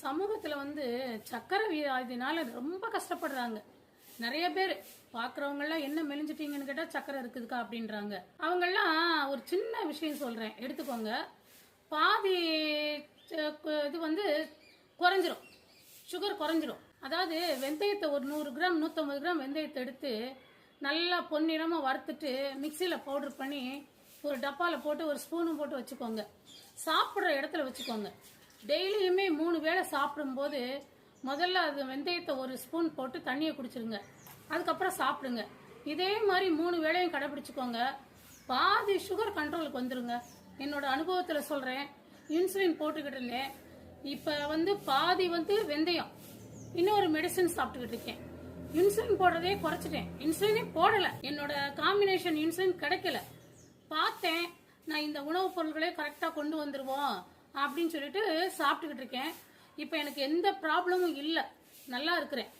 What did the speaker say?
சமூகத்தில் சக்கரை வியாதினால ரொம்ப கஷ்டப்படுறாங்க நிறைய பேர். பார்க்குறவங்கெல்லாம் என்ன மெலிஞ்சிட்டீங்கன்னு கேட்டால் சக்கரை இருக்குதுக்கா அப்படின்றாங்க. அவங்கெல்லாம் ஒரு சின்ன விஷயம் சொல்கிறேன், எடுத்துக்கோங்க. பாதி இது குறைஞ்சிரும், சுகர் குறைஞ்சிரும். அதாவது வெந்தயத்தை ஒரு 100 கிராம் 150 கிராம் வெந்தயத்தை எடுத்து நல்லா பொன்னிறமாக வறுத்துட்டு மிக்சியில் பவுடர் பண்ணி ஒரு டப்பாவில் போட்டு ஒரு ஸ்பூனும் போட்டு வச்சுக்கோங்க. சாப்பிட்ற இடத்துல வச்சுக்கோங்க. டெய்லியுமே 3 வேளை சாப்பிடும்போது முதல்ல அது வெந்தயத்தை ஒரு ஸ்பூன் போட்டு தண்ணியை குடிச்சிருங்க. அதுக்கப்புறம் சாப்பிடுங்க. இதே மாதிரி 3 வேளையும் கடைபிடிச்சுக்கோங்க. பாதி சுகர் கண்ட்ரோலுக்கு வந்துருங்க. என்னோட அனுபவத்தில் சொல்கிறேன். இன்சுலின் போட்டுக்கிட்டு இருந்தேன். இப்போ பாதி வெந்தயம், இன்னொரு மெடிசன் சாப்பிட்டுக்கிட்டு இருக்கேன். இன்சுலின் போடுறதே குறைச்சிட்டேன். இன்சுலினே போடலை. என்னோட காம்பினேஷன் இன்சுலின் கிடைக்கல. பார்த்தேன், நான் இந்த உணவுப் பொருட்களே கரெக்டாக கொண்டு வந்துருவோம் அப்படின்னு சொல்லிட்டு சாப்பிட்டுக்கிட்டு இருக்கேன். இப்போ எனக்கு எந்த ப்ராப்ளமும் இல்லை, நல்லா இருக்கிறேன்.